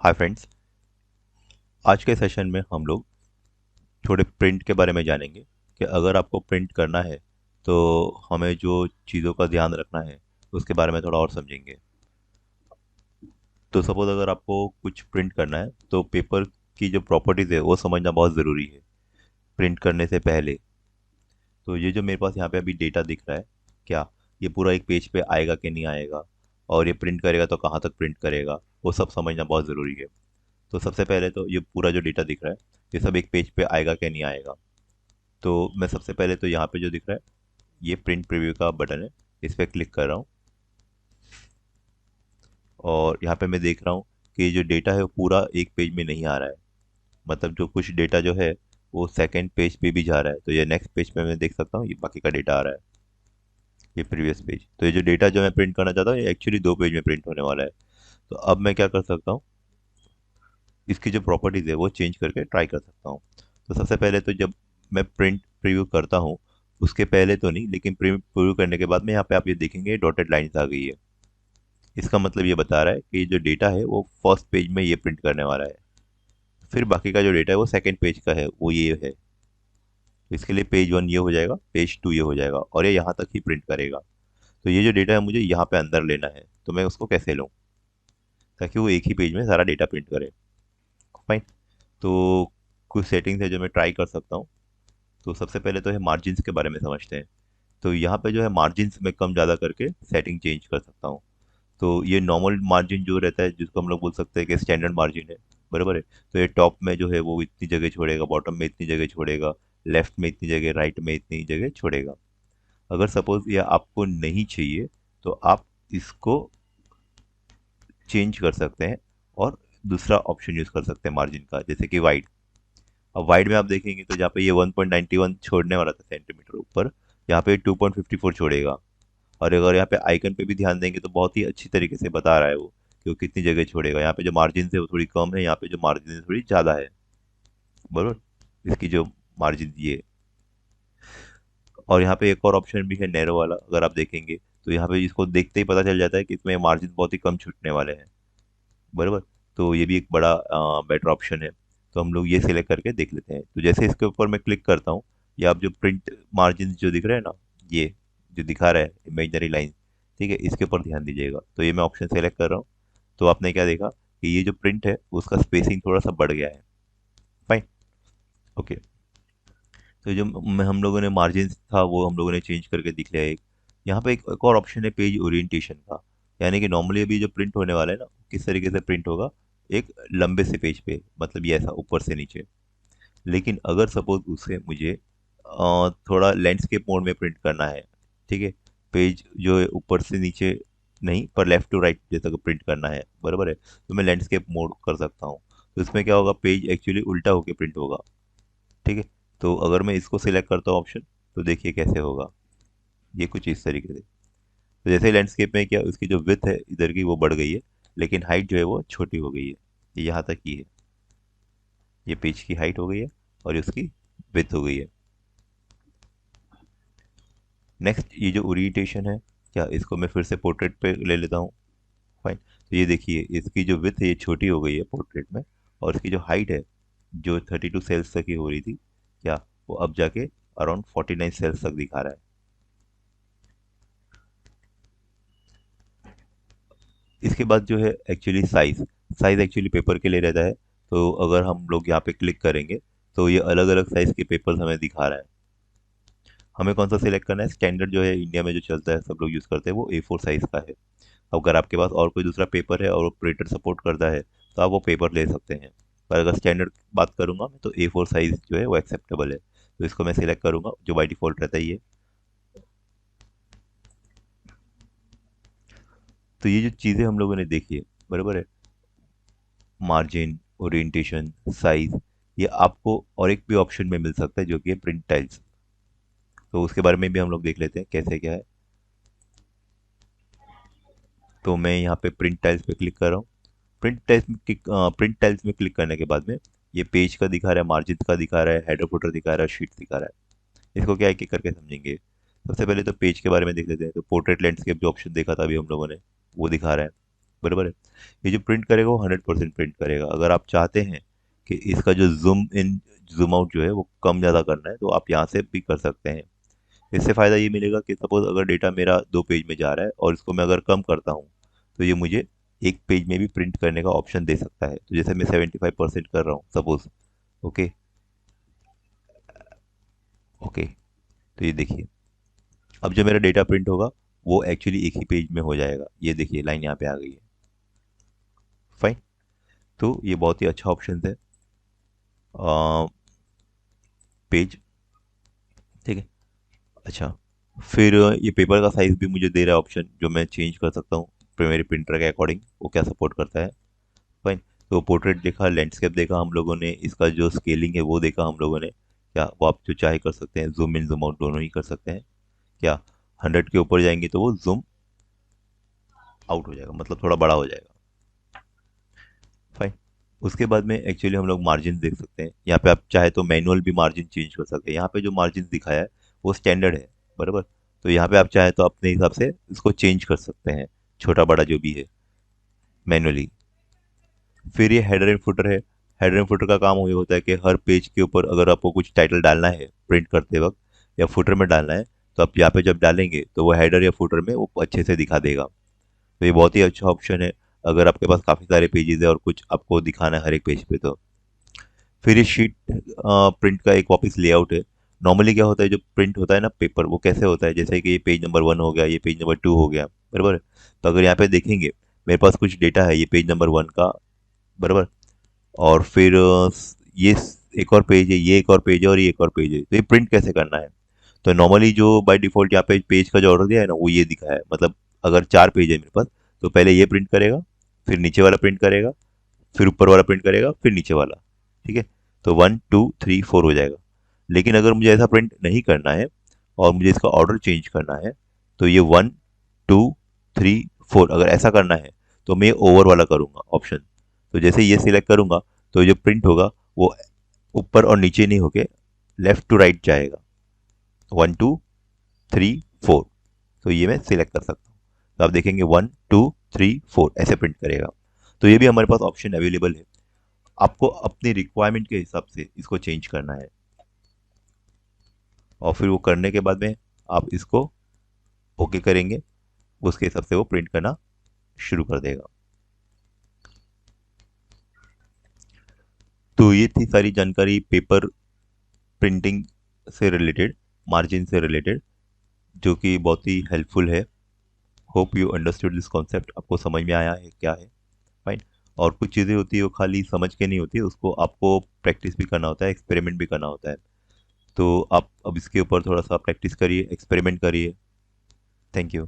Hi friends. आज के session में हम लोग थोड़े प्रिंट के बारे में जानेंगे कि अगर आपको प्रिंट करना है तो हमें जो चीज़ों का ध्यान रखना है उसके बारे में थोड़ा और समझेंगे। तो सपोज़ अगर आपको कुछ प्रिंट करना है तो पेपर की जो प्रॉपर्टीज़ है वो समझना बहुत ज़रूरी है प्रिंट करने से पहले। तो ये जो मेरे पास यहाँ पे अभी डेटा दिख रहा है, क्या ये पूरा एक पेज पे आएगा कि नहीं आएगा, और ये प्रिंट करेगा तो कहाँ तक प्रिंट करेगा, वो सब समझना बहुत ज़रूरी है। तो सबसे पहले तो ये पूरा जो डेटा दिख रहा है ये सब एक पेज पे आएगा कि नहीं आएगा। तो मैं सबसे पहले तो यहाँ पे जो दिख रहा है ये प्रिंट प्रीव्यू का बटन है, इस पर क्लिक कर रहा हूँ और यहाँ पे मैं देख रहा हूँ कि ये जो डेटा है वो पूरा एक पेज में नहीं आ रहा है। मतलब जो कुछ डेटा जो है वो सेकंड पेज पे भी जा रहा है, तो ये नेक्स्ट पेज पे मैं देख सकता हूँ ये बाकी का डेटा आ रहा है, ये प्रीवियस पेज। तो ये जो डेटा जो मैं प्रिंट करना चाहता हूँ ये एक्चुअली दो पेज में प्रिंट होने वाला है। तो अब मैं क्या कर सकता हूँ, इसकी जो प्रॉपर्टीज़ है वो चेंज करके ट्राई कर सकता हूँ। तो सबसे पहले तो जब मैं प्रिंट प्रीव्यू करता हूँ उसके पहले तो नहीं, लेकिन प्रिंट प्रीव्यू करने के बाद में यहाँ पे आप ये देखेंगे डॉटेड लाइन्स आ गई है। इसका मतलब ये बता रहा है कि जो डेटा है वो फर्स्ट पेज में ये प्रिंट करने वाला है, फिर बाकी का जो डेटा है वो सेकंड पेज का है, वो ये है। तो इसके लिए पेज वन ये हो जाएगा, पेज टू ये हो जाएगा, और ये यहाँ तक ही प्रिंट करेगा। तो ये जो डेटा है मुझे यहाँ पे अंदर लेना है, तो मैं उसको कैसे लूँ ताकि वो एक ही पेज में सारा डेटा प्रिंट करे। फाइन। तो कुछ सेटिंग्स है जो मैं ट्राई कर सकता हूँ। तो सबसे पहले तो है मार्जिन्स के बारे में समझते हैं। तो यहाँ पे जो है मार्जिन्स में कम ज़्यादा करके सेटिंग चेंज कर सकता हूँ। तो ये नॉर्मल मार्जिन जो रहता है जिसको हम लोग बोल सकते हैं कि स्टैंडर्ड मार्जिन है, बराबर है। तो ये टॉप में जो है वो इतनी जगह छोड़ेगा, बॉटम में इतनी जगह छोड़ेगा, लेफ्ट में इतनी जगह, राइट में इतनी जगह छोड़ेगा। अगर सपोज ये आपको नहीं चाहिए तो आप इसको चेंज कर सकते हैं और दूसरा ऑप्शन यूज़ कर सकते हैं मार्जिन का, जैसे कि वाइड। अब वाइड में आप देखेंगे तो जहाँ पे ये 1.91 छोड़ने वाला था सेंटीमीटर ऊपर, यहाँ पे 2.54 छोड़ेगा। और अगर यहाँ पे आइकन पे भी ध्यान देंगे तो बहुत ही अच्छी तरीके से बता रहा है वो कि वो कितनी जगह छोड़ेगा। यहाँ पे जो मार्जिन है वो थोड़ी कम है, यहाँ पे जो मार्जिन है थोड़ी ज़्यादा है, बरोबर। इसकी जो मार्जिन ये, और यहाँ पे एक और ऑप्शन भी है नैरो वाला, अगर आप देखेंगे तो यहाँ पे इसको देखते ही पता चल जाता है कि इसमें मार्जिन बहुत ही कम छूटने वाले हैं, बराबर। तो ये भी एक बड़ा बेटर ऑप्शन है। तो हम लोग ये सिलेक्ट करके देख लेते हैं। तो जैसे इसके ऊपर मैं क्लिक करता हूँ, ये आप जो प्रिंट मार्जिन जो दिख रहे हैं ना, ये जो दिखा रहा है इमेजनरी लाइन, ठीक है, इसके ऊपर ध्यान दीजिएगा। तो ये मैं ऑप्शन सेलेक्ट कर रहा हूँ, तो आपने क्या देखा कि ये जो प्रिंट है उसका स्पेसिंग थोड़ा सा बढ़ गया है। फाइन। ओके। तो जो हम लोगों ने मार्जिन था वो हम लोगों ने चेंज करके दिख लिया एक। यहाँ पे एक और ऑप्शन है पेज ओरिएंटेशन का। यानी कि नॉर्मली अभी जो प्रिंट होने वाला है ना, किस तरीके से प्रिंट होगा, एक लंबे से पेज पे, मतलब ये ऐसा ऊपर से नीचे। लेकिन अगर सपोज उसे मुझे थोड़ा लैंडस्केप मोड में प्रिंट करना है, ठीक है, पेज जो है ऊपर से नीचे नहीं पर लेफ्ट टू राइट जैसा प्रिंट करना है, बराबर है, तो मैं लैंडस्केप मोड कर सकता हूँ। तो इसमें क्या होगा, पेज एक्चुअली उल्टा होके प्रिंट होगा, ठीक है। तो अगर मैं इसको सिलेक्ट करता हूँ ऑप्शन, तो देखिए कैसे होगा, ये कुछ इस तरीके से। तो जैसे लैंडस्केप में क्या उसकी जो विड्थ है इधर की वो बढ़ गई है, लेकिन हाइट जो है वो छोटी हो गई है, ये यहाँ तक ही है। ये पेज की हाइट हो गई है और उसकी विड्थ हो गई है। नेक्स्ट ये जो ओरिएंटेशन है, क्या इसको मैं फिर से पोर्ट्रेट पे ले लेता हूँ। फाइन। तो ये देखिए इसकी जो विड्थ है ये छोटी हो गई है पोर्ट्रेट में, और इसकी जो हाइट है जो 32 सेल्स तक की हो रही थी, क्या वो अब जाके अराउंड 49 सेल्स तक दिखा रहा है। इसके बाद जो है actually size, size actually paper के लिए रहता है। तो अगर हम लोग यहाँ पे क्लिक करेंगे तो ये अलग अलग साइज के पेपर्स हमें दिखा रहा है। हमें कौन सा सिलेक्ट करना है, स्टैंडर्ड जो है इंडिया में जो चलता है सब लोग यूज़ करते हैं वो A4 साइज का है। अगर आपके पास और कोई दूसरा पेपर है और वो प्रिंटर सपोर्ट करता है तो आप वो पेपर ले सकते हैं। पर अगर स्टैंडर्ड बात करूंगा मैं तो A4 साइज जो है वो एक्सेप्टेबल है, तो इसको मैं सिलेक्ट करूंगा जो बाई डिफॉल्ट रहता ही है। तो ये जो चीज़ें हम लोगों ने देखी है, बराबर है, मार्जिन, ओरिएंटेशन, साइज, ये आपको और एक भी ऑप्शन में मिल सकता है जो कि है प्रिंट टाइल्स। तो उसके बारे में भी हम लोग देख लेते हैं कैसे क्या है। तो मैं यहाँ पे प्रिंट टाइल्स पे क्लिक कर रहा हूँ। प्रिंट टाइल्स में क्लिक करने के बाद में ये पेज का दिखा रहा है, मार्जिन का दिखा रहा है, हेडर फुटर दिखा रहा है, शीट दिखा रहा है। इसको क्या एक एक करके समझेंगे। सबसे पहले तो पेज के बारे में देख लेते हैं। तो पोर्ट्रेट लैंडस्केप जो ऑप्शन देखा था अभी हम लोगों ने, वो दिखा रहा है। बराबर है। ये जो प्रिंट करेगा वो 100% प्रिंट करेगा। अगर आप चाहते हैं कि इसका जो जूम इन जूम आउट जो है वो कम ज़्यादा करना है तो आप यहाँ से भी कर सकते हैं। इससे फ़ायदा ये मिलेगा कि सपोज अगर डेटा मेरा 2 पेज में जा रहा है और इसको मैं अगर कम करता हूँ तो ये मुझे एक पेज में भी प्रिंट करने का ऑप्शन दे सकता है। तो जैसे मैं 75% कर रहा हूँ सपोज। ओके। ओके। तो ये देखिए, अब जो मेरा डेटा प्रिंट होगा वो एक्चुअली एक ही पेज में हो जाएगा। ये देखिए लाइन यहाँ पे आ गई है। फाइन। तो ये बहुत ही अच्छा ऑप्शन है पेज। ठीक है। अच्छा, फिर ये पेपर का साइज भी मुझे दे रहा है ऑप्शन, जो मैं चेंज कर सकता हूँ मेरे प्रिंटर के अकॉर्डिंग, वो क्या सपोर्ट करता है। फाइन। तो पोर्ट्रेट देखा, लैंडस्केप देखा हम लोगों ने, इसका जो स्केलिंग है वो देखा हम लोगों ने। क्या वो आप जो चाहे कर सकते हैं, जूम इन जूम आउट दोनों ही कर सकते हैं। क्या 100 के ऊपर जाएंगे तो वो जूम आउट हो जाएगा, मतलब थोड़ा बड़ा हो जाएगा। फाइन। उसके बाद में एक्चुअली हम लोग मार्जिन देख सकते हैं। यहाँ पे आप चाहे तो मैनुअल भी मार्जिन चेंज कर सकते हैं। यहाँ पे जो मार्जिन दिखाया है वो स्टैंडर्ड है, बराबर। तो यहाँ पे आप चाहे तो अपने हिसाब से इसको चेंज कर सकते हैं, छोटा बड़ा जो भी है, मैनुअली। फिर ये हेडर एंड फुटर है। हेडर एंड फुटर का काम ये होता है कि हर पेज के ऊपर अगर आपको कुछ टाइटल डालना है प्रिंट करते वक्त, या फुटर में डालना है, तो आप यहाँ पे जब डालेंगे तो वो हेडर या फुटर में वो अच्छे से दिखा देगा। तो ये बहुत ही अच्छा ऑप्शन है अगर आपके पास काफ़ी सारे पेजेस है और कुछ आपको दिखाना है हर एक पेज पे। तो फिर ये शीट प्रिंट का एक वापस लेआउट है। नॉर्मली क्या होता है, जो प्रिंट होता है ना पेपर, वो कैसे होता है, जैसे कि ये पेज नंबर 1 हो गया, ये पेज नंबर 2 हो गया, बराबर। तो अगर यहाँ पे देखेंगे मेरे पास कुछ डेटा है, ये पेज नंबर 1 का, बराबर। और फिर ये एक और पेज है, ये एक और पेज है, और ये एक और पेज है। तो ये प्रिंट कैसे करना है। तो नॉर्मली जो बाय डिफ़ॉल्ट यहाँ पे पेज का जो ऑर्डर दिया है ना, वो ये दिखा है। मतलब अगर 4 पेज है मेरे पास, तो पहले ये प्रिंट करेगा, फिर नीचे वाला प्रिंट करेगा, फिर ऊपर वाला प्रिंट करेगा, फिर नीचे वाला। ठीक है। तो 1 2 3 4 हो जाएगा। लेकिन अगर मुझे ऐसा प्रिंट नहीं करना है और मुझे इसका ऑर्डर चेंज करना है, तो ये 1 2 3 4 अगर ऐसा करना है, तो मैं ओवर वाला करूँगा ऑप्शन। तो जैसे ये सिलेक्ट करूँगा तो जो प्रिंट होगा वो ऊपर और नीचे नहीं होके लेफ्ट टू राइट जाएगा। 1 2 3 4। तो ये मैं सिलेक्ट कर सकता हूँ। तो आप देखेंगे 1 2 3 4 ऐसे प्रिंट करेगा। तो ये भी हमारे पास ऑप्शन अवेलेबल है। आपको अपनी रिक्वायरमेंट के हिसाब से इसको चेंज करना है, और फिर वो करने के बाद में आप इसको ओके करेंगे, उसके हिसाब से वो प्रिंट करना शुरू कर देगा। तो ये थी सारी जानकारी पेपर प्रिंटिंग से रिलेटेड, मार्जिन से रिलेटेड, जो कि बहुत ही हेल्पफुल है। Hope you understood this concept. आपको समझ में आया है क्या है। फाइन। और कुछ चीज़ें होती है वो खाली समझ के नहीं होती, उसको आपको प्रैक्टिस भी करना होता है, एक्सपेरिमेंट भी करना होता है। तो आप अब इसके ऊपर थोड़ा सा प्रैक्टिस करिए, एक्सपेरिमेंट करिए। Thank you.